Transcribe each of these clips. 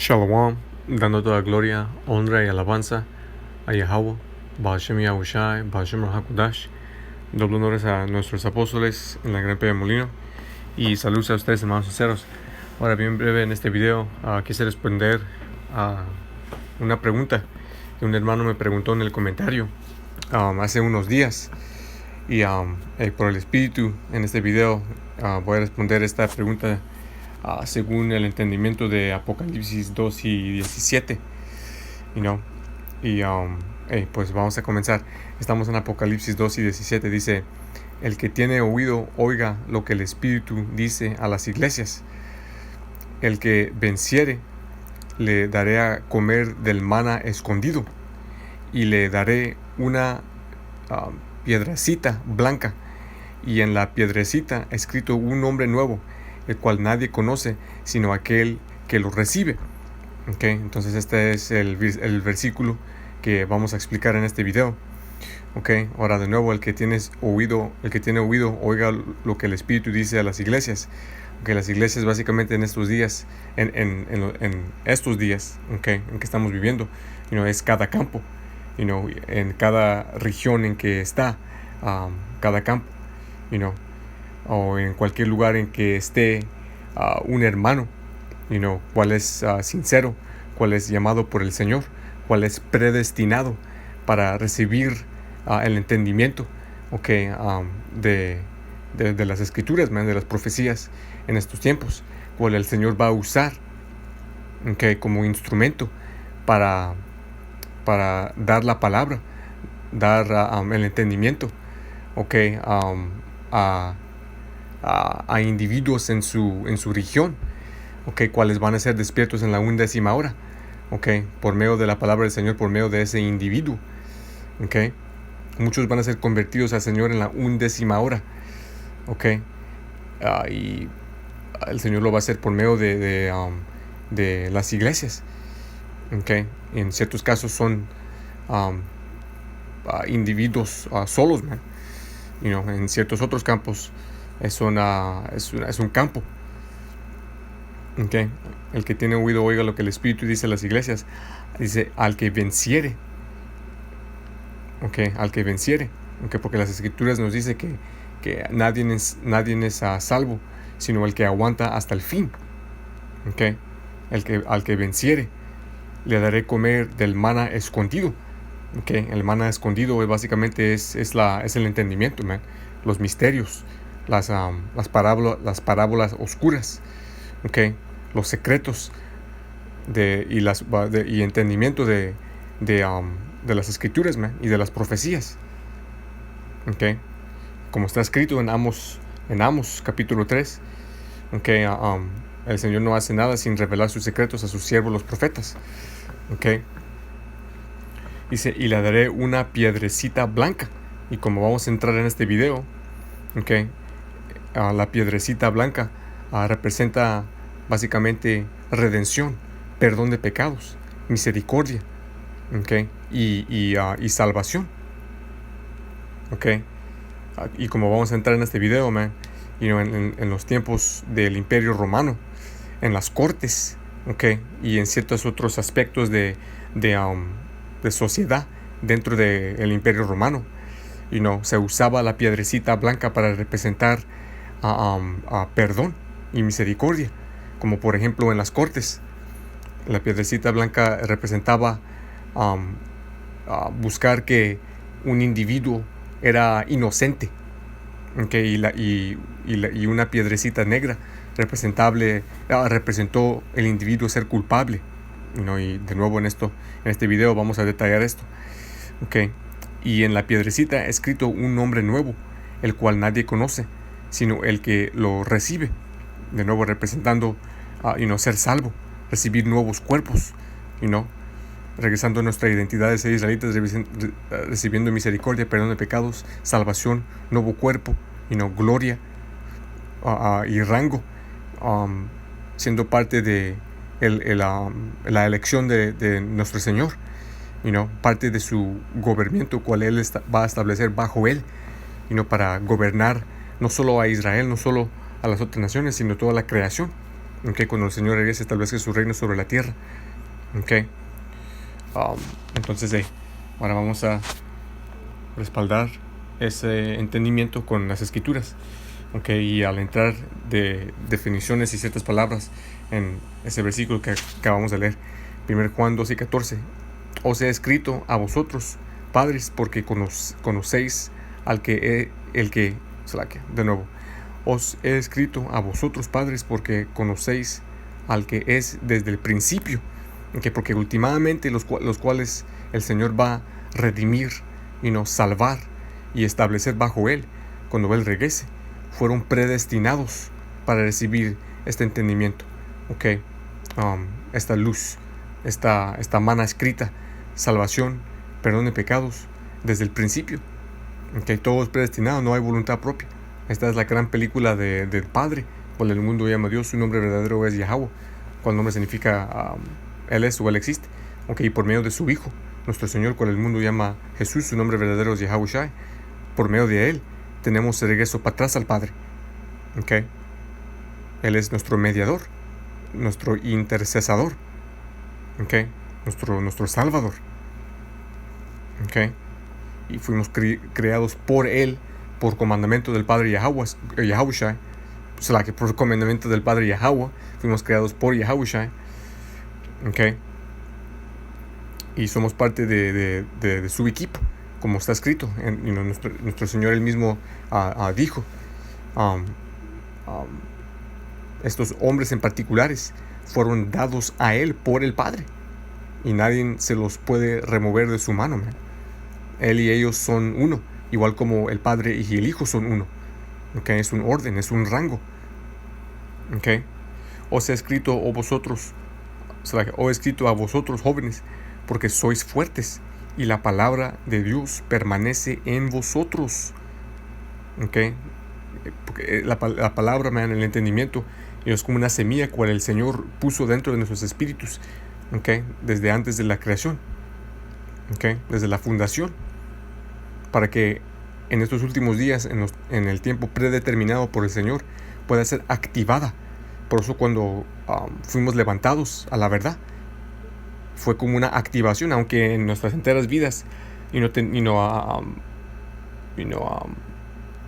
Shalom, dando toda gloria, honra y alabanza a Yahweh, Ba'ashem Yahushai, Ba'ashem HaKodash. Doble honores a nuestros apóstoles en la gran Pedra Molino. Y saludos a ustedes, hermanos sinceros. Ahora, bien breve en este video, quise responder a una pregunta que un hermano me preguntó en el comentario hace unos días. Y por el Espíritu, en este video voy a responder esta pregunta según el entendimiento de Apocalipsis 2 y 17. Pues vamos a comenzar. Estamos en Apocalipsis 2 y 17. Dice: el que tiene oído, oiga lo que el Espíritu dice a las iglesias. El que venciere, le daré a comer del maná escondido, y le daré una piedrecita blanca, y en la piedrecita escrito un nombre nuevo, el cual nadie conoce sino aquel que lo recibe. Entonces este es el versículo que vamos a explicar en este video. Ahora de nuevo, el que tiene oído, oiga lo que el Espíritu dice a las iglesias. Las iglesias básicamente en estos días, en estos días en que estamos viviendo, es cada campo, en cada región en que está cada campo, o en cualquier lugar en que esté un hermano, cual es sincero, cual es llamado por el Señor, cual es predestinado para recibir el entendimiento de las escrituras, de las profecías en estos tiempos, cual el Señor va a usar como instrumento para dar la palabra, dar el entendimiento a individuos en su región, cuales van a ser despiertos en la 11ª hora, por medio de la palabra del Señor, por medio de ese individuo. Muchos van a ser convertidos al Señor en la 11ª hora, y el Señor lo va a hacer por medio de las iglesias. En ciertos casos son individuos solos, en ciertos otros campos es un campo. El que tiene oído, oiga lo que el Espíritu dice a las iglesias. Dice: al que venciere. Al que venciere. Porque las escrituras nos dice que nadie es salvo sino el que aguanta hasta el fin. Al que venciere, le daré comer del maná escondido. El maná escondido básicamente es el entendimiento, los misterios, las parábolas oscuras, los secretos y entendimiento de las escrituras, y de las profecías, como está escrito en Amos capítulo 3. El Señor no hace nada sin revelar sus secretos a sus siervos los profetas. Dice: y le daré una piedrecita blanca. Y como vamos a entrar en este video, la piedrecita blanca representa básicamente redención, perdón de pecados, misericordia, y salvación. Y como vamos a entrar en este video, en los tiempos del Imperio Romano, en las cortes, y en ciertos otros aspectos de sociedad dentro del Imperio Romano, se usaba la piedrecita blanca para representar perdón y misericordia, como por ejemplo en las cortes. La piedrecita blanca representaba buscar que un individuo era inocente, y una piedrecita negra representó el individuo ser culpable. Y de nuevo en este video vamos a detallar esto. Y en la piedrecita escrito un nombre nuevo, el cual nadie conoce sino el que lo recibe, de nuevo representando ser salvo, recibir nuevos cuerpos, regresando a nuestra identidad de ser israelitas, recibiendo misericordia, perdón de pecados, salvación, nuevo cuerpo, gloria y rango, siendo parte de la elección de nuestro Señor, parte de su gobernamiento, cual Él va a establecer bajo Él, para gobernar no solo a Israel, no solo a las otras naciones, sino toda la creación. ¿okay? Cuando el Señor regrese, establezca su reino sobre la tierra. ¿Okay? Entonces, ahora vamos a respaldar ese entendimiento con las escrituras. ¿Okay? Y al entrar de definiciones y ciertas palabras en ese versículo que acabamos de leer, 1 Juan 2:14, os he escrito a vosotros, padres, porque conocéis os he escrito a vosotros, padres, porque conocéis al que es desde el principio. ¿Okay? Porque últimamente los cuales el Señor va a redimir y nos salvar y establecer bajo Él cuando Él regrese, fueron predestinados para recibir este entendimiento. ¿Okay? Esta luz, esta mana escrita, salvación, perdón de pecados, desde el principio. ¿Okay? Todo es predestinado, no hay voluntad propia. Esta es la gran película del Padre, cual el mundo llama Dios, su nombre verdadero es Yahweh, cual nombre significa Él es o Él existe. ¿Okay? Y por medio de su Hijo, nuestro Señor, cual el mundo llama Jesús, su nombre verdadero es Yahushua, por medio de Él tenemos el regreso para atrás al Padre. ¿Okay? Él es nuestro mediador, nuestro intercesador, ¿okay? nuestro Salvador. ¿Okay? Y fuimos creados por Él, por comandamiento del Padre Yahushua, o sea, que por comandamiento del Padre Yahweh, fuimos creados por Yahushua. ¿Okay? Y somos parte de su equipo, como está escrito. Nuestro Señor él mismo dijo, estos hombres en particulares fueron dados a Él por el Padre, y nadie se los puede remover de su mano, man. Él y ellos son uno, igual como el Padre y el Hijo son uno. ¿Okay? Es un orden, es un rango. ¿Okay? Os he escrito a vosotros, jóvenes, porque sois fuertes y la palabra de Dios permanece en vosotros. ¿Okay? Porque la palabra, man, el entendimiento, es como una semilla cual el Señor puso dentro de nuestros espíritus, ¿okay? Desde antes de la creación, ¿okay? Desde la fundación, para que en estos últimos días, en el tiempo predeterminado por el Señor, pueda ser activada. Por eso cuando fuimos levantados a la verdad, fue como una activación, aunque en nuestras enteras vidas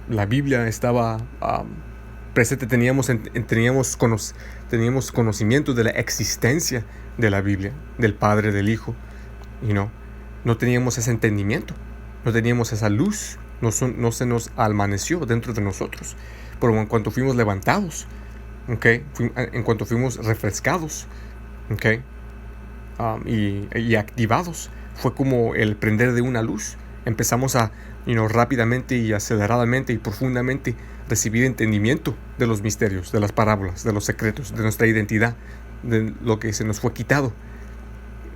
la Biblia estaba presente, teníamos conocimiento de la existencia de la Biblia, del Padre, del Hijo, no teníamos ese entendimiento, no teníamos esa luz, no se nos almaneció dentro de nosotros. Pero en cuanto fuimos levantados, ¿okay? En cuanto fuimos refrescados, ¿okay? Y activados, fue como el prender de una luz. Empezamos a rápidamente y aceleradamente y profundamente recibir entendimiento de los misterios, de las parábolas, de los secretos, de nuestra identidad, de lo que se nos fue quitado,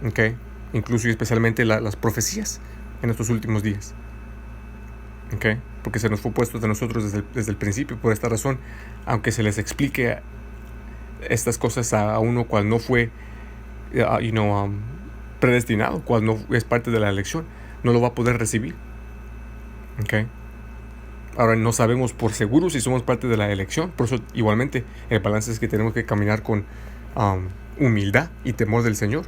¿okay? Incluso y especialmente las profecías en estos últimos días, ¿okay? Porque se nos fue puesto de nosotros desde el principio. Por esta razón, aunque se les explique estas cosas a uno cual no fue predestinado, cual no es parte de la elección, no lo va a poder recibir. ¿Okay? Ahora no sabemos por seguro si somos parte de la elección. Por eso igualmente el balance es que tenemos que caminar con humildad y temor del Señor.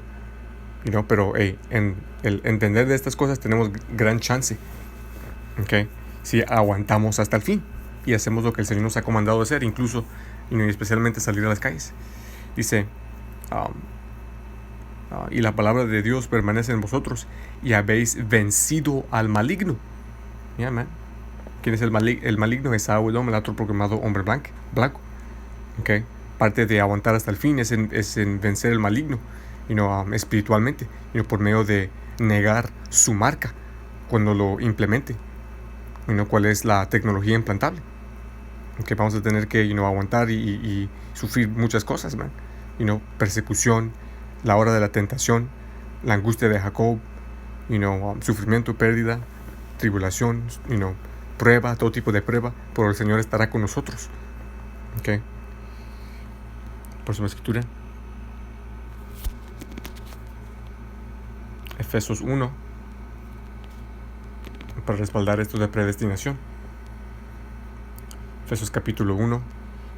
Pero en el entender de estas cosas tenemos gran chance, ¿okay? Si aguantamos hasta el fin y hacemos lo que el Señor nos ha comandado hacer, incluso y especialmente salir a las calles. Dice, y la palabra de Dios permanece en vosotros y habéis vencido al maligno. Yeah, man. ¿Quién es el maligno? Es el otro proclamado hombre blanco. ¿Okay? Parte de aguantar hasta el fin es en vencer el maligno, espiritualmente, por medio de negar su marca cuando lo implemente, cuál es la tecnología implantable. Okay, vamos a tener que aguantar y sufrir muchas cosas, man. Persecución, la hora de la tentación, la angustia de Jacob, sufrimiento, pérdida, tribulación, prueba, todo tipo de prueba, pero el Señor estará con nosotros. Okay. Próxima escritura, Efesios 1, para respaldar esto de predestinación. Efesios capítulo 1,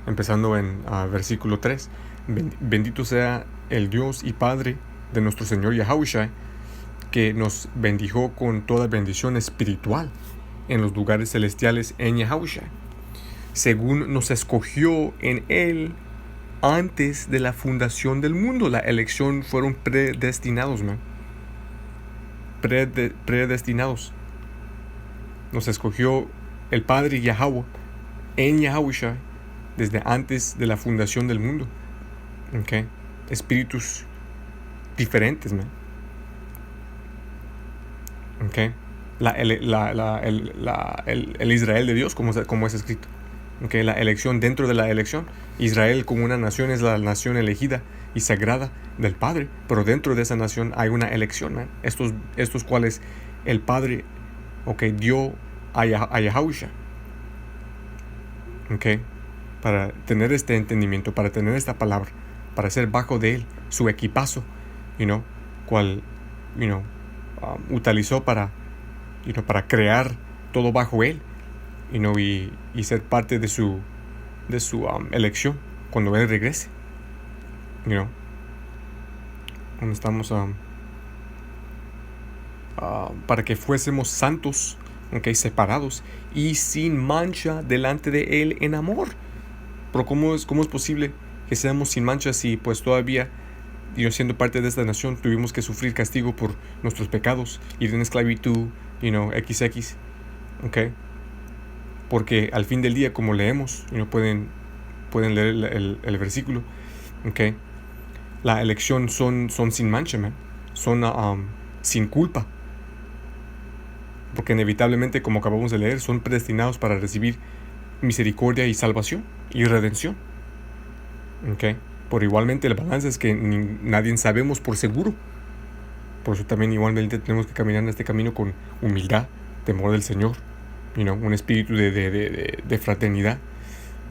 empezando en versículo 3. Bendito sea el Dios y Padre de nuestro Señor Yahushua, que nos bendijo con toda bendición espiritual en los lugares celestiales en Yahushua, según nos escogió en Él antes de la fundación del mundo. La elección fueron predestinados, man. Predestinados. Nos escogió el Padre Yahweh en Yahushua desde antes de la fundación del mundo. Okay. Espíritus diferentes, man. Okay. El Israel de Dios, como es escrito. Okay. La elección dentro de la elección. Israel como una nación es la nación elegida y sagrada del Padre, pero dentro de esa nación hay una elección, man. Estos cuales el Padre, dio a Yahushua. Para tener este entendimiento, para tener esta palabra, para ser bajo de él, su equipazo, cual, utilizó para crear todo bajo él, y ser parte de su elección cuando él regrese, cuando estamos para que fuésemos santos, separados y sin mancha delante de él en amor. Pero ¿cómo es posible que seamos sin mancha si pues todavía, siendo parte de esta nación, tuvimos que sufrir castigo por nuestros pecados, ir en esclavitud, XX, porque al fin del día, como leemos, pueden leer el versículo, la elección son sin mancha, man. Son sin culpa, porque inevitablemente, como acabamos de leer, son predestinados para recibir misericordia y salvación y redención. Por igualmente el balance es que nadie sabemos por seguro. Por eso también igualmente tenemos que caminar en este camino con humildad, temor del Señor, un espíritu de fraternidad,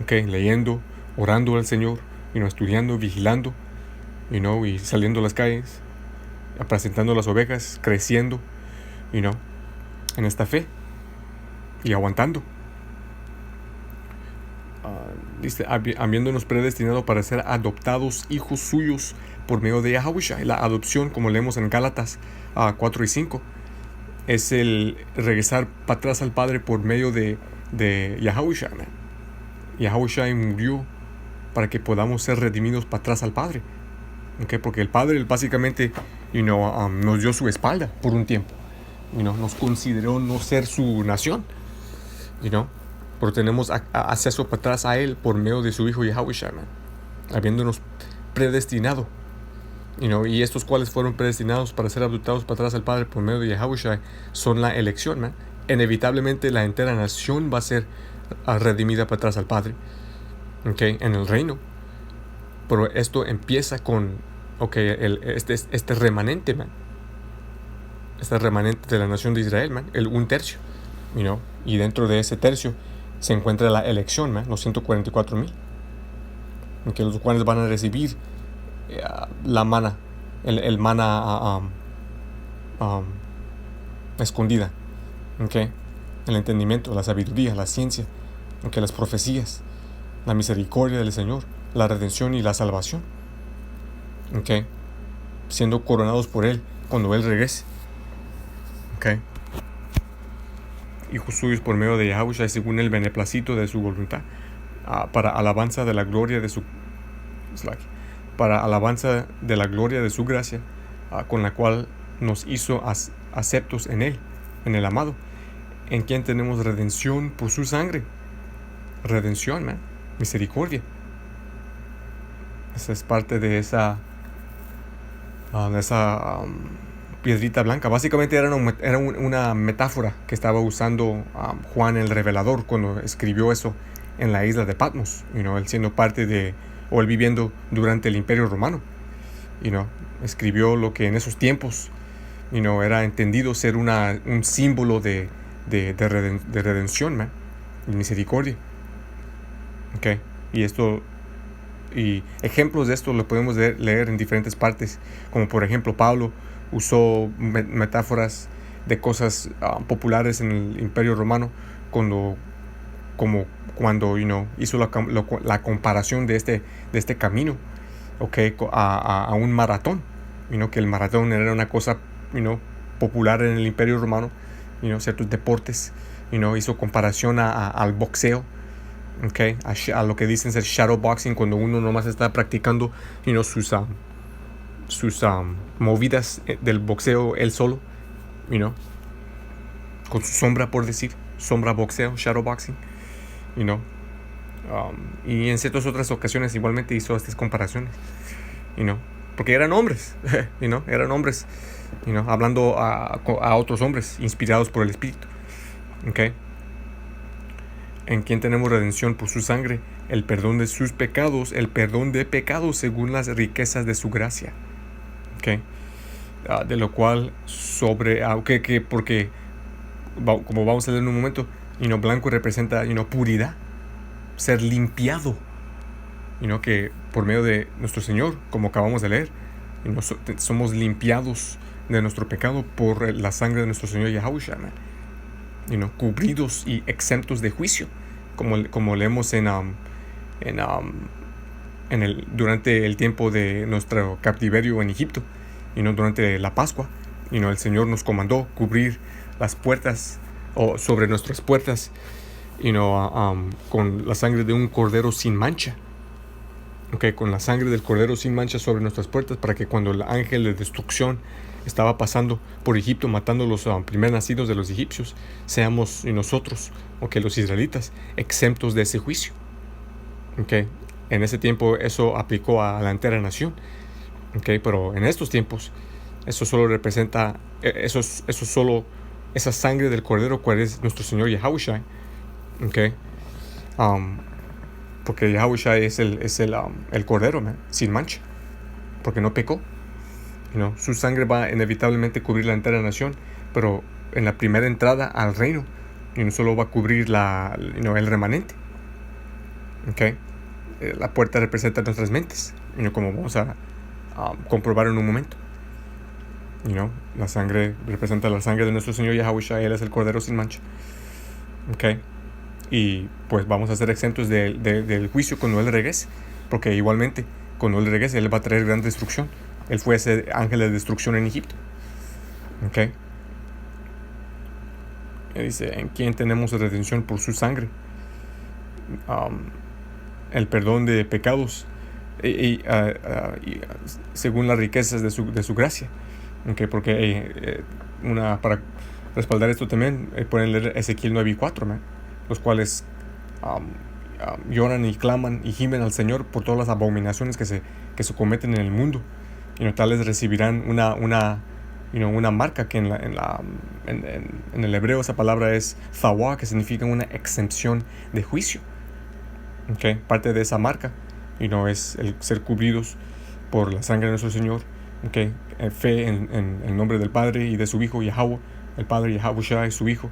leyendo, orando al Señor, estudiando, vigilando, y saliendo a las calles, apacentando las ovejas, creciendo, en esta fe y aguantando. Dice, habiéndonos predestinado para ser adoptados hijos suyos por medio de Yahushua. La adopción, como leemos en Gálatas 4 y 5, es el regresar para atrás al Padre por medio de Yahushua. Yahushua murió para que podamos ser redimidos para atrás al Padre. Porque el Padre básicamente nos dio su espalda por un tiempo. Nos consideró no ser su nación. Pero tenemos acceso para atrás a él por medio de su Hijo Yahushua, habiéndonos predestinado, y estos cuales fueron predestinados para ser adoptados para atrás al Padre por medio de Yahushua son la elección, Inevitablemente la entera nación va a ser redimida para atrás al Padre, en el reino. Pero esto empieza con este remanente, este remanente de la nación de Israel, un tercio, y dentro de ese tercio se encuentra la elección, los 144,000, los cuales van a recibir la mana, el mana escondida, el entendimiento, la sabiduría, la ciencia, las profecías, la misericordia del Señor, la redención y la salvación, siendo coronados por él cuando él regrese. Hijos suyos por medio de Yahushua según el beneplácito de su voluntad, para alabanza de la gloria de su gracia, con la cual nos hizo aceptos en él, en el amado, en quien tenemos redención por su sangre. Redención, misericordia. Esa es parte de esa piedrita blanca. Básicamente era una metáfora que estaba usando Juan el Revelador cuando escribió eso en la isla de Patmos, él siendo parte él viviendo durante el Imperio Romano, escribió lo que en esos tiempos era entendido ser un símbolo de redención, de misericordia. Y ejemplos de esto lo podemos leer en diferentes partes, como por ejemplo Pablo usó metáforas de cosas populares en el Imperio Romano cuando hizo la comparación de este camino, a un maratón. Que el maratón era una cosa popular en el Imperio Romano, ciertos deportes. Hizo comparación al boxeo, a lo que dicen ser shadowboxing, cuando uno nomás está practicando sus movidas del boxeo él solo, con su sombra, por decir, sombra boxeo, shadowboxing, y en ciertas otras ocasiones igualmente hizo estas comparaciones, porque eran hombres, eran hombres, hablando a otros hombres inspirados por el Espíritu, en quien tenemos redención por su sangre, el perdón de sus pecados, el perdón de pecados según las riquezas de su gracia, de lo cual porque como vamos a leer en un momento, blanco representa puridad, ser limpiado, que por medio de nuestro Señor, como acabamos de leer, somos limpiados de nuestro pecado por la sangre de nuestro Señor Yahushua, cubridos y exentos de juicio, como leemos durante el tiempo de nuestro cautiverio en Egipto, durante la Pascua, el Señor nos comandó cubrir las puertas, o sobre nuestras puertas, con la sangre de un cordero sin mancha, con la sangre del cordero sin mancha sobre nuestras puertas, para que cuando el ángel de destrucción estaba pasando por Egipto matando los primer nacidos de los egipcios, seamos nosotros, los israelitas, exentos de ese juicio. En ese tiempo eso aplicó a la entera nación, pero en estos tiempos eso solo representa esa sangre del cordero, cual es nuestro Señor Yahushua, porque Yahushua es el cordero, sin mancha, porque no pecó. Su sangre va inevitablemente a cubrir la entera nación, pero en la primera entrada al reino, solo va a cubrir el remanente. La puerta representa nuestras mentes, como vamos a comprobar en un momento. La sangre representa la sangre de nuestro Señor Yahushua. Él es el cordero sin mancha. Y pues vamos a ser exentos del juicio cuando Él regrese, porque igualmente cuando Él regrese Él va a traer gran destrucción. Él fue ese ángel de destrucción en Egipto. Él dice, en quien tenemos redención por su sangre, el perdón de pecados, y según las riquezas de su gracia. Porque para respaldar esto también pueden leer Ezequiel 9:4, los cuales lloran y claman y gimen al Señor por todas las abominaciones que se cometen en el mundo. Tales recibirán una marca, que en el hebreo esa palabra es zawá, que significa una exención de juicio. Parte de esa marca es el ser cubridos por la sangre de nuestro Señor, fe en el nombre del Padre y de su Hijo Yahweh, el Padre Yahushua y su Hijo.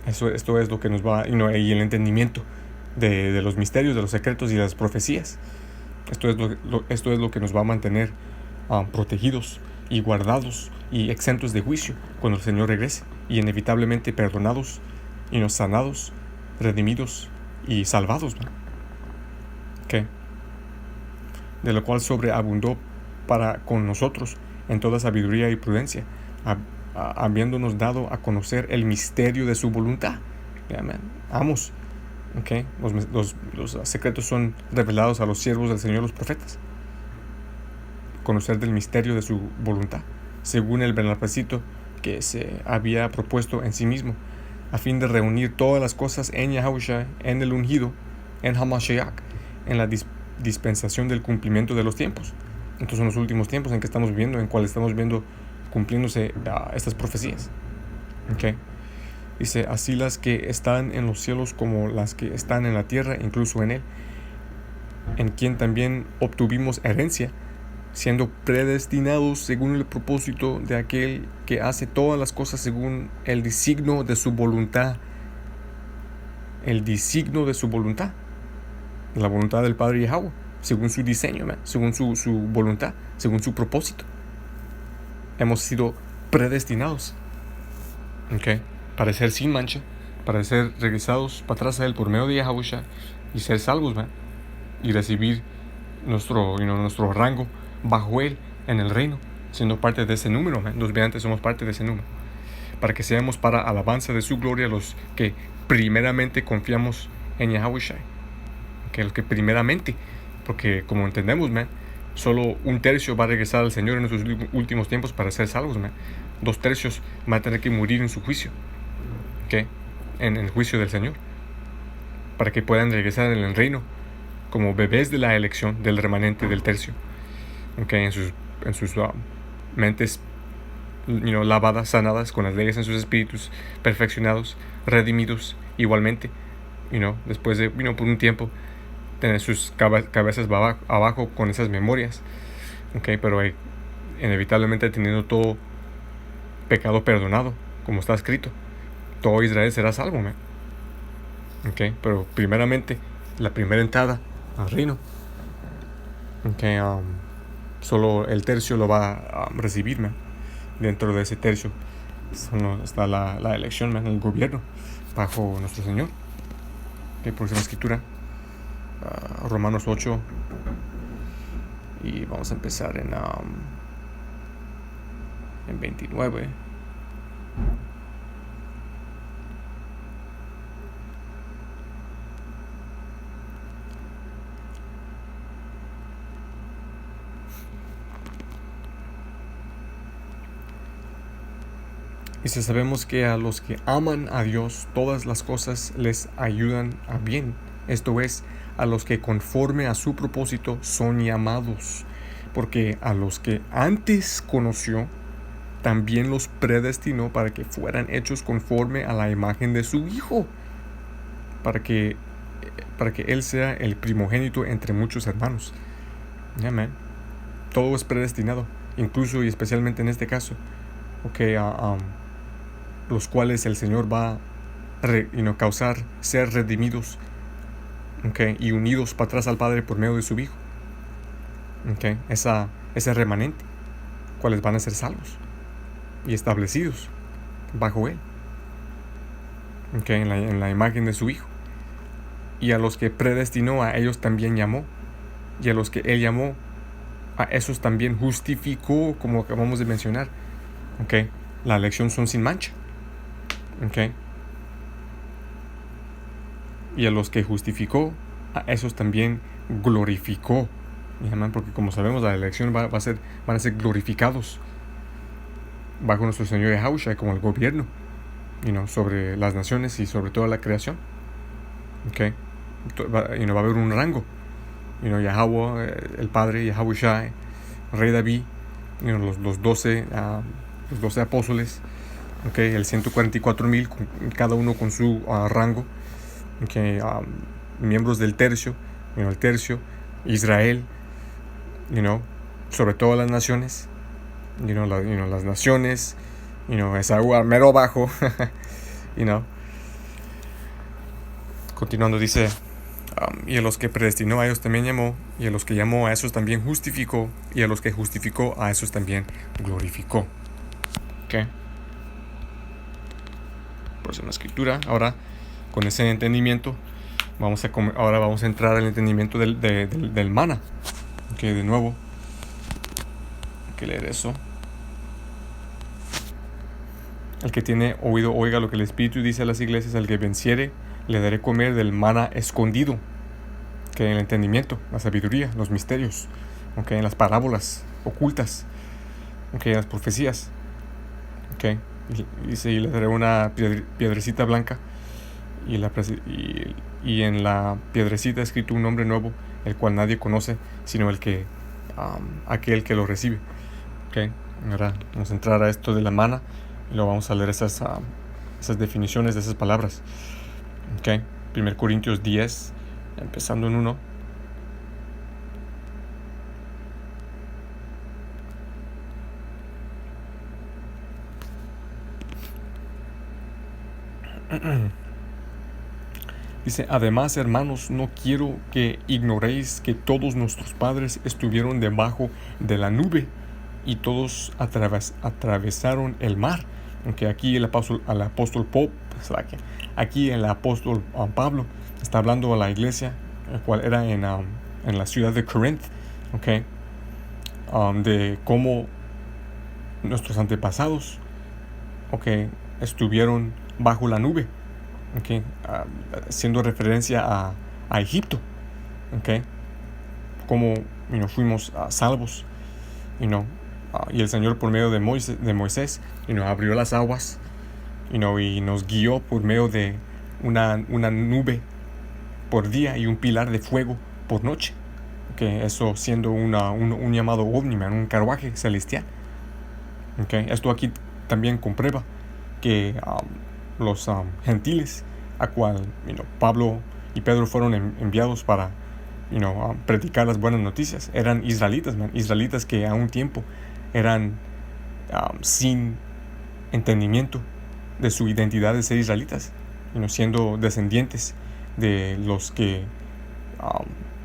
Esto es lo que nos va, y el entendimiento de los misterios, de los secretos y de las profecías. Esto es lo que nos va a mantener protegidos y guardados y exentos de juicio cuando el Señor regrese, y inevitablemente perdonados, sanados, redimidos y salvados, de lo cual sobreabundó para con nosotros en toda sabiduría y prudencia, habiéndonos dado a conocer el misterio de su voluntad. Amos. Los secretos son revelados a los siervos del Señor, los profetas. Conocer del misterio de su voluntad, según el beneplácito que se había propuesto en sí mismo, a fin de reunir todas las cosas en Yahushua, en el ungido, en Hamashiach, en la dispensación del cumplimiento de los tiempos. Entonces, son los últimos tiempos en que estamos viviendo, en cuales estamos viendo cumpliéndose estas profecías. Dice, así las que están en los cielos como las que están en la tierra, incluso en Él, en quien también obtuvimos herencia, siendo predestinados según el propósito de aquel que hace todas las cosas según el designio de su voluntad. El designio de su voluntad. La voluntad del Padre Yahweh, según su diseño, según su voluntad, según su propósito. Hemos sido predestinados. Para ser sin mancha, para ser regresados para atrás a Él por medio de Yahushua y ser salvos, y recibir nuestro rango bajo Él en el reino, siendo parte de ese número, los viandantes somos parte de ese número, para que seamos para alabanza de su gloria los que primeramente confiamos en Yahushua, que los que primeramente, porque como entendemos, solo un tercio va a regresar al Señor en esos últimos tiempos para ser salvos, 2/3 van a tener que morir en su juicio, en el juicio del Señor, para que puedan regresar en el reino como bebés de la elección del remanente del tercio, en sus mentes lavadas, sanadas con las leyes en sus espíritus, perfeccionados, redimidos igualmente, después de por un tiempo tener sus cabezas abajo con esas memorias, pero inevitablemente teniendo todo pecado perdonado, como está escrito, todo Israel será salvo, pero primeramente la primera entrada al reino, solo el tercio lo va a recibir, dentro de ese tercio está la elección, el gobierno bajo nuestro Señor. Próxima escritura, Romanos 8, y vamos a empezar en 29. Y si sabemos que a los que aman a Dios todas las cosas les ayudan a bien, esto es, a los que conforme a su propósito son llamados, porque a los que antes conoció también los predestinó para que fueran hechos conforme a la imagen de su Hijo, para que Él sea el primogénito entre muchos hermanos. Amén. Todo es predestinado, incluso y especialmente en este caso, los cuales el Señor va a causar ser redimidos, y unidos para atrás al Padre por medio de su Hijo, ese remanente, cuales van a ser salvos y establecidos bajo Él, en la imagen de su Hijo. Y a los que predestinó, a ellos también llamó, y a los que Él llamó, a esos también justificó, como acabamos de mencionar. La elección son sin mancha. Y a los que justificó, a esos también glorificó. Porque como sabemos, la elección van a ser glorificados bajo nuestro Señor Yahushua como el gobierno, sobre las naciones y sobre toda la creación. Va a haber un rango. Yahweh, el Padre, Yahushua, Rey David, los 12 apóstoles, el 144,000, cada uno con su rango, miembros del tercio, el tercio, Israel, sobre todas las naciones, las naciones, Esaú mero abajo, continuando dice, y a los que predestinó a ellos también llamó, y a los que llamó a esos también justificó, y a los que justificó a esos también glorificó. Próxima escritura. Ahora, con ese entendimiento, ahora vamos a entrar al entendimiento del maná. De nuevo, hay que leer eso. El que tiene oído, oiga lo que el Espíritu dice a las iglesias. Al que venciere, le daré comer del maná escondido, en el entendimiento, la sabiduría, los misterios, en las parábolas ocultas, en las profecías. Y le daré una piedrecita blanca, y en la piedrecita escrito un nombre nuevo, el cual nadie conoce sino aquel que lo recibe. Ahora vamos a entrar a esto de la maná y luego vamos a leer esas definiciones de esas palabras. 1 Corintios 10, empezando en 1. Dice, además, hermanos, no quiero que ignoréis que todos nuestros padres estuvieron debajo de la nube y todos atravesaron el mar. Aunque aquí el apóstol Pablo está hablando a la iglesia, el cual era en en la ciudad de Corinth, okay, de cómo nuestros antepasados, okay, estuvieron bajo la nube, okay, haciendo referencia a Egipto, okay, cómo fuimos salvos, y el Señor por medio de Moisés abrió las aguas, y nos guió por medio de una nube por día y un pilar de fuego por noche, okay, eso siendo un llamado ovni, un carruaje celestial, okay. Esto aquí también comprueba que los gentiles a cual Pablo y Pedro fueron enviados para predicar las buenas noticias eran israelitas que a un tiempo eran sin entendimiento de su identidad de ser israelitas, siendo descendientes de los que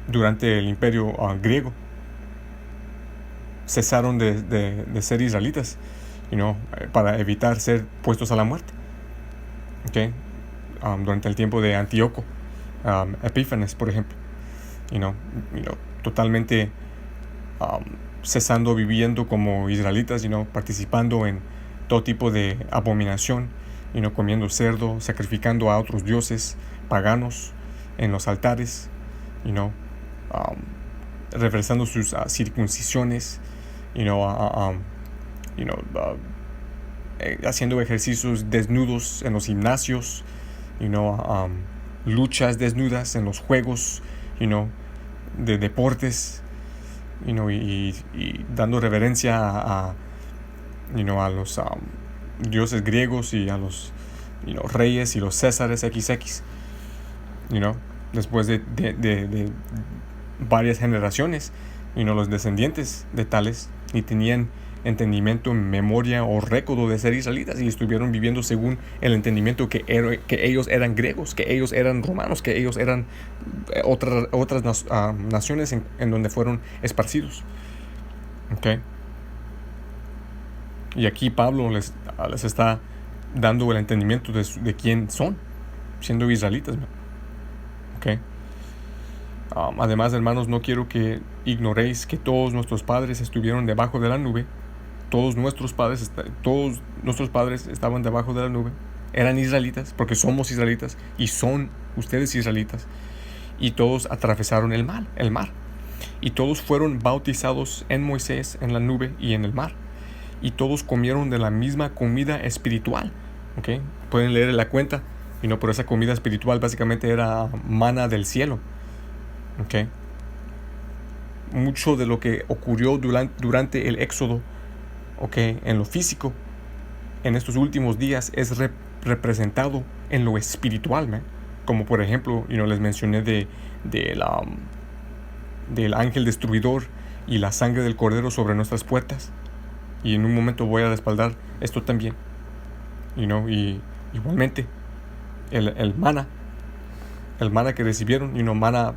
durante el imperio griego cesaron de ser israelitas, para evitar ser puestos a la muerte, okay. Durante el tiempo de Antíoco Epífanes, por ejemplo, totalmente cesando, viviendo como israelitas, participando en todo tipo de abominación, comiendo cerdo, sacrificando a otros dioses paganos en los altares, reversando sus circuncisiones, haciendo ejercicios desnudos en los gimnasios, luchas desnudas en los juegos, de deportes, y dando reverencia a los dioses griegos y a los reyes y los césares XX, después de varias generaciones, los descendientes de tales ni tenían entendimiento, memoria o récord de ser israelitas, y estuvieron viviendo según el entendimiento que ellos eran griegos, que ellos eran romanos, que ellos eran otras naciones en donde fueron esparcidos, okay. Y aquí Pablo les está dando el entendimiento de quién son, siendo israelitas, okay. Además, hermanos, no quiero que ignoréis que todos nuestros padres estuvieron debajo de la nube. Todos nuestros padres estaban debajo de la nube. Eran israelitas, porque somos israelitas, y son ustedes israelitas. Y todos atravesaron el mar. Y todos fueron bautizados en Moisés, en la nube y en el mar. Y todos comieron de la misma comida espiritual. ¿Okay? Pueden leer la cuenta. Pero esa comida espiritual básicamente era maná del cielo. Okay. Mucho de lo que ocurrió durante el éxodo, okay, en lo físico, en estos últimos días es representado en lo espiritual, man. Como por ejemplo, les mencioné del ángel destruidor y la sangre del cordero sobre nuestras puertas, y en un momento voy a respaldar esto también, y igualmente el maná que recibieron, maná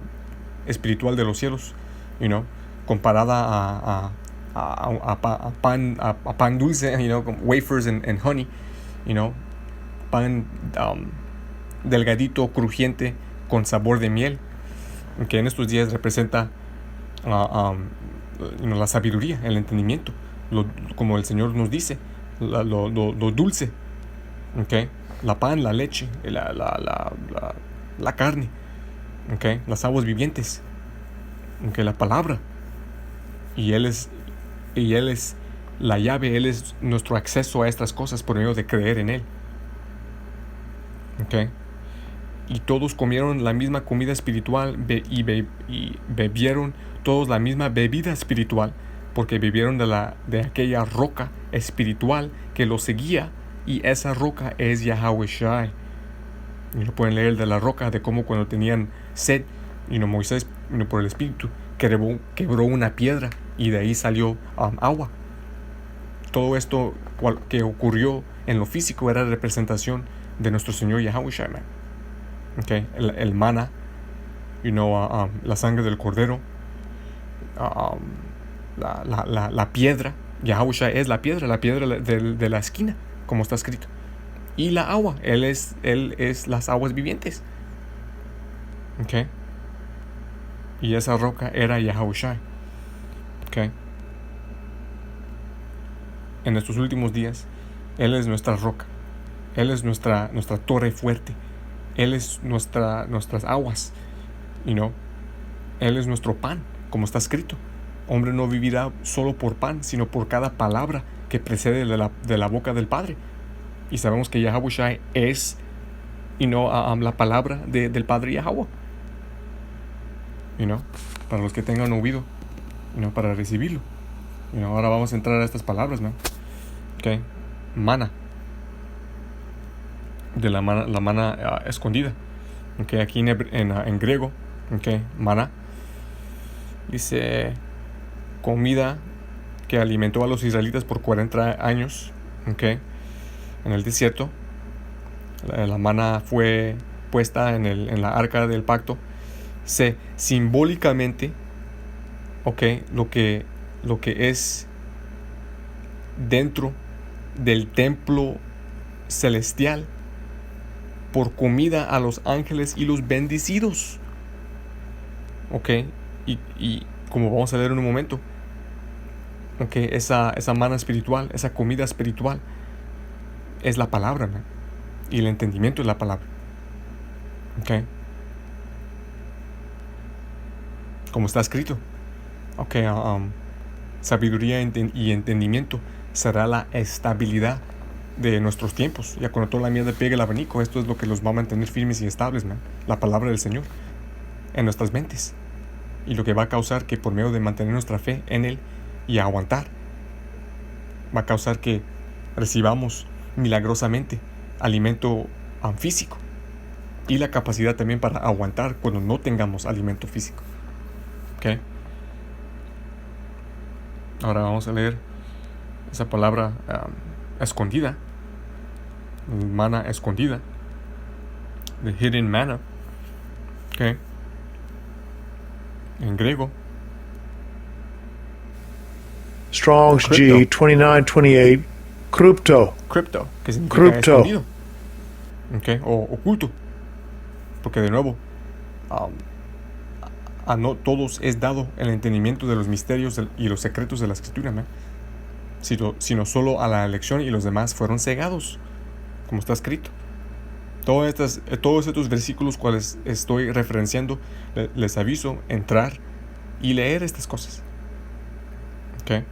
espiritual de los cielos, comparada a pan dulce, con wafers and honey, pan delgadito, crujiente, con sabor de miel, que en estos días representa la sabiduría, el entendimiento, como el Señor nos dice, lo dulce, okay, la pan, la leche, la carne, okay, las aguas vivientes, okay, la palabra, y Él es la llave, Él es nuestro acceso a estas cosas por medio de creer en Él, okay. Y todos comieron la misma comida espiritual y bebieron todos la misma bebida espiritual, porque bebieron de aquella roca espiritual que los seguía, y esa roca es Yahweh Shai. Y lo pueden leer de la roca, de cómo cuando tenían sed, Moisés, por el Espíritu, quebró una piedra y de ahí salió agua. Todo esto que ocurrió en lo físico era representación de nuestro Señor Yahweh Shai, okay. El maná, la sangre del cordero, la piedra. Yahweh Shai es la piedra de la esquina, como está escrito. Y la agua, Él es las aguas vivientes. Okay. Y esa roca era Yahushua. ¿Okay? En estos últimos días, Él es nuestra roca. Él es nuestra torre fuerte. Él es nuestras aguas. Él es nuestro pan, como está escrito. Hombre no vivirá solo por pan, sino por cada palabra que precede de la boca del Padre. Y sabemos que Yahushua es la palabra del Padre Yahweh. Para los que tengan oído, para recibirlo. Ahora vamos a entrar a estas palabras, ¿no? Okay. Mana. De la mana escondida. Okay. Aquí en griego, okay. Mana dice comida que alimentó a los israelitas por 40 años, okay, en el desierto. La mana fue puesta en la arca del pacto. Simbólicamente, okay, lo que es dentro del templo celestial por comida a los ángeles y los bendecidos. Okay, y como vamos a leer en un momento, okay, esa mana espiritual, esa comida espiritual es la palabra, ¿no? Y el entendimiento es la palabra. Okay. Como está escrito. Okay, sabiduría y entendimiento será la estabilidad de nuestros tiempos. Ya cuando toda la mierda pegue el abanico, esto es lo que los va a mantener firmes y estables, man. La palabra del Señor en nuestras mentes. Y lo que va a causar que por medio de mantener nuestra fe en Él y aguantar, va a causar que recibamos milagrosamente alimento físico y la capacidad también para aguantar cuando no tengamos alimento físico. ¿Okay? Ahora vamos a leer esa palabra escondida, mana escondida, the hidden manna. ¿Okay? En griego, Strong's G 2928, crypto, que significa escondido, okay, o oculto, porque de nuevo a no todos es dado el entendimiento de los misterios y los secretos de la escritura, ¿no? Sino solo a la elección, y los demás fueron cegados, como está escrito. Todos estos versículos cuales estoy referenciando, les aviso entrar y leer estas cosas. ¿Okay?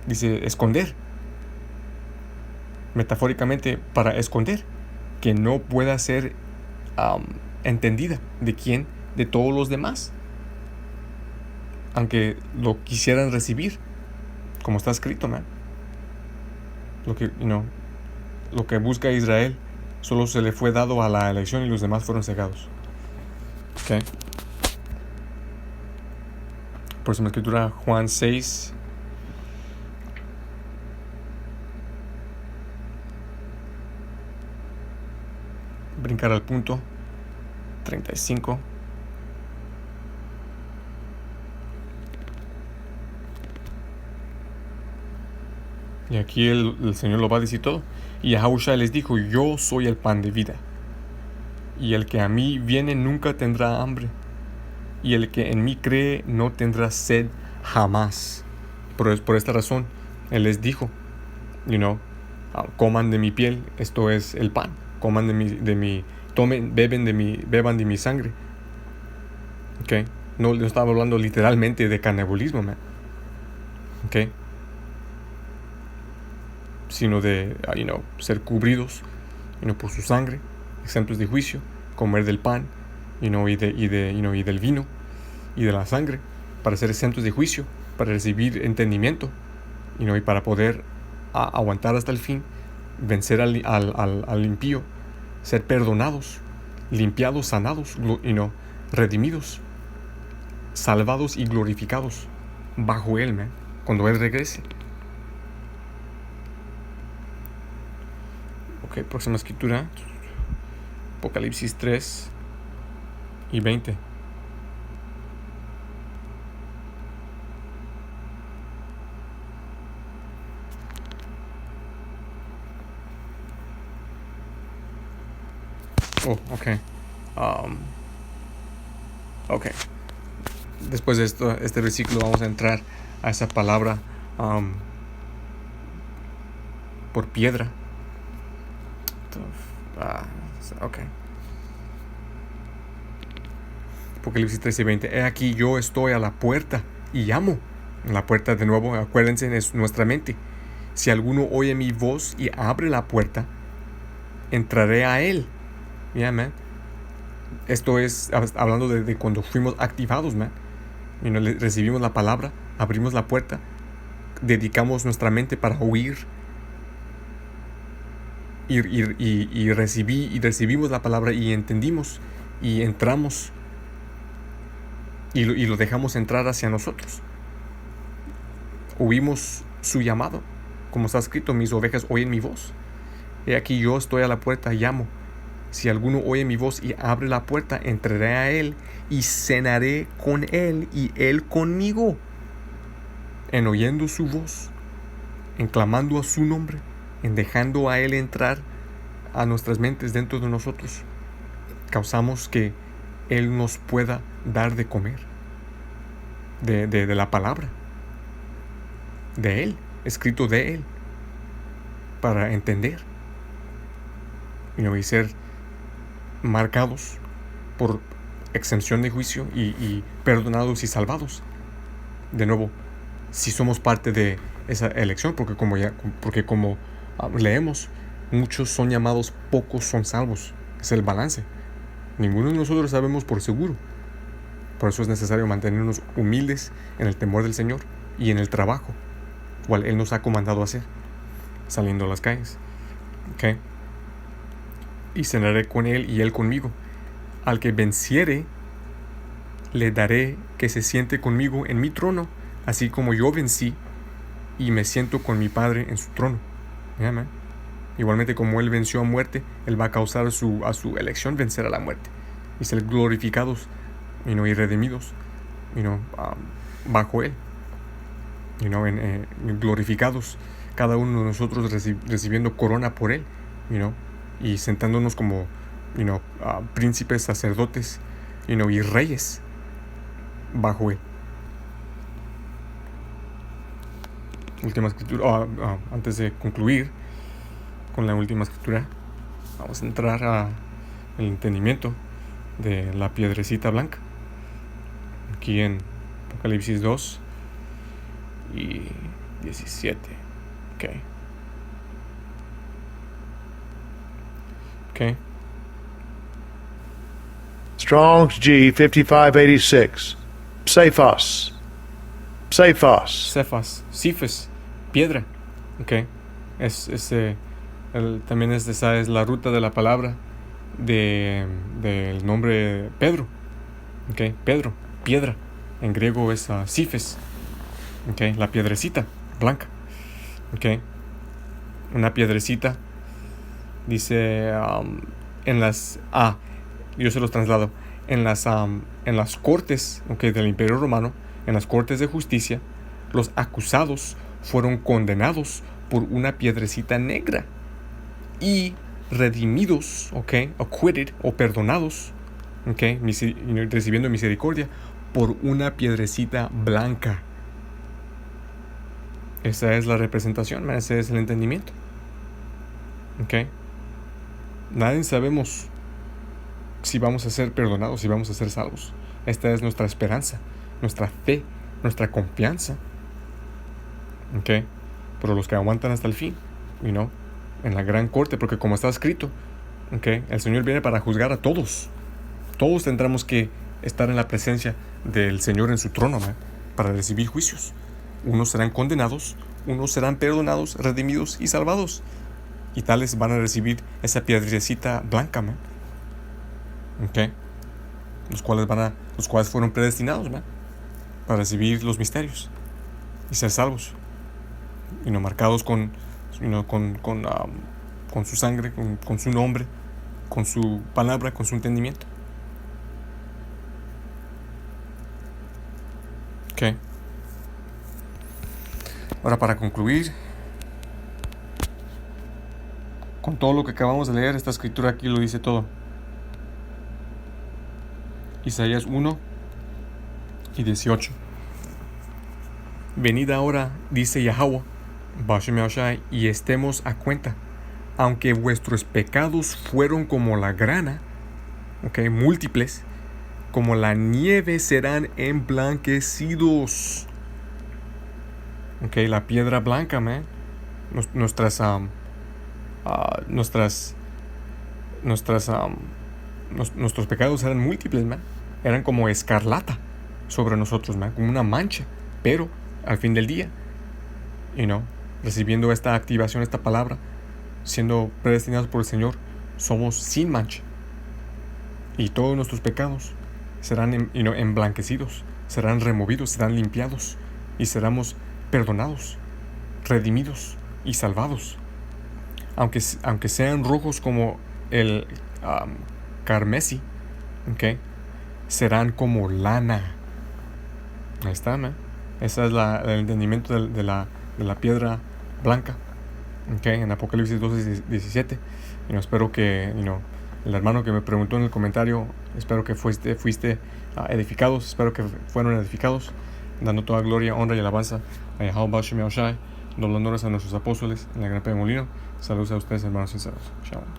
Dice esconder, metafóricamente para esconder, que no pueda ser entendida. ¿De quién? De todos los demás, aunque lo quisieran recibir, como está escrito, ¿no? Lo que busca Israel solo se le fue dado a la elección y los demás fueron cegados. Okay. Próxima escritura, Juan 6. Brincar al punto 35. Y aquí el Señor lo va a decir todo. Y Yahushua les dijo: yo soy el pan de vida, y el que a mí viene nunca tendrá hambre, y el que en mí cree no tendrá sed jamás. Por esta razón Él les dijo, coman de mi piel, esto es el pan, coman de mi beban de mi sangre. Okay. No estaba hablando literalmente de canibalismo, man. Okay. Sino de ser cubridos por su sangre, exentos de juicio, comer del pan y del vino y de la sangre, para ser exentos de juicio, para recibir entendimiento, y para poder aguantar hasta el fin, vencer al impío, ser perdonados, limpiados, sanados, redimidos, salvados y glorificados bajo Él, man, cuando Él regrese. Ok, próxima escritura, Apocalipsis 3 y 20. Oh, ok. Ok. después de este versículo vamos a entrar a esa palabra por piedra. Ok. Apocalipsis 13:20. He aquí yo estoy a la puerta y llamo. La puerta, de nuevo, acuérdense, es nuestra mente. Si alguno oye mi voz y abre la puerta, entraré a él. Yeah, man. Esto es hablando de cuando fuimos activados, man. Recibimos la palabra, abrimos la puerta, dedicamos nuestra mente para oír y recibimos la palabra y entendimos y entramos y lo dejamos entrar hacia nosotros. Oímos su llamado, como está escrito: mis ovejas oyen mi voz. He aquí yo estoy a la puerta y llamo. Si alguno oye mi voz y abre la puerta, entraré a él y cenaré con él y él conmigo. En oyendo su voz, en clamando a su nombre, en dejando a él entrar a nuestras mentes dentro de nosotros, causamos que él nos pueda dar de comer de la palabra de él, escrito de él, para entender y ser marcados por exención de juicio y perdonados y salvados. De nuevo, si somos parte de esa elección, porque como leemos, muchos son llamados, pocos son salvos. Es el balance. Ninguno de nosotros sabemos por seguro. Por eso es necesario mantenernos humildes en el temor del Señor y en el trabajo, cual Él nos ha comandado a hacer, saliendo a las calles. ¿Okay? Y cenaré con Él y Él conmigo. Al que venciere, le daré que se siente conmigo en mi trono, así como yo vencí y me siento con mi Padre en su trono. Yeah, igualmente, como Él venció a muerte, Él va a causar a su elección vencer a la muerte y ser glorificados y redimidos bajo Él, glorificados cada uno de nosotros recibiendo corona por Él, y sentándonos como príncipes, sacerdotes y reyes bajo Él. Última escritura. Antes de concluir con la última escritura, vamos a entrar al entendimiento de la piedrecita blanca, aquí en Apocalipsis 2 y 17. Okay. Strong's G 5586. Cephas. Cephas, piedra. Okay. También esa es la ruta de la palabra del nombre Pedro. Okay. Pedro, piedra. En griego es Cephas. Okay. La piedrecita blanca. Okay. Una piedrecita. Dice yo se los traslado. En las cortes, del Imperio Romano, en las cortes de justicia, los acusados fueron condenados por una piedrecita negra y redimidos, acquitted o perdonados, recibiendo misericordia por una piedrecita blanca. Esa es la representación, ese es el entendimiento. Nadie sabemos si vamos a ser perdonados, si vamos a ser salvos. Esta es nuestra esperanza, nuestra fe, nuestra confianza. Pero los que aguantan hasta el fin, en la gran corte, porque como está escrito, el Señor viene para juzgar a todos. Todos tendremos que estar en la presencia del Señor en su trono, para recibir juicios. Unos serán condenados, unos serán perdonados, redimidos y salvados. Y tales van a recibir esa piedrecita blanca, los cuales fueron predestinados, para recibir los misterios y ser salvos, marcados con su sangre, con su nombre, con su palabra, con su entendimiento. Ahora, para concluir con todo lo que acabamos de leer, esta escritura aquí lo dice todo. Isaías 1, y 18. Venid ahora, dice Yahweh, Bashem Yahushai, y estemos a cuenta. Aunque vuestros pecados fueron como la grana, múltiples, como la nieve serán emblanquecidos. La piedra blanca, man. Nuestros pecados eran múltiples, man. Eran como escarlata sobre nosotros, man, como una mancha. Pero al fin del día, recibiendo esta activación, esta palabra, siendo predestinados por el Señor, somos sin mancha. Y todos nuestros pecados serán emblanquecidos, serán removidos, serán limpiados y seremos perdonados, redimidos y salvados. Aunque sean rojos como el carmesí, serán como lana. Ahí está, ¿no? Ese es el entendimiento de la piedra blanca, en Apocalipsis 12:17. Espero que el hermano que me preguntó en el comentario, espero que fuiste edificados, espero que fueron edificados, dando toda gloria, honra y alabanza a Yahweh Bashem Yahushai, dando honores a nuestros apóstoles en la gran P de Molino. Saludos a ustedes, hermanos sinceros. Shalom.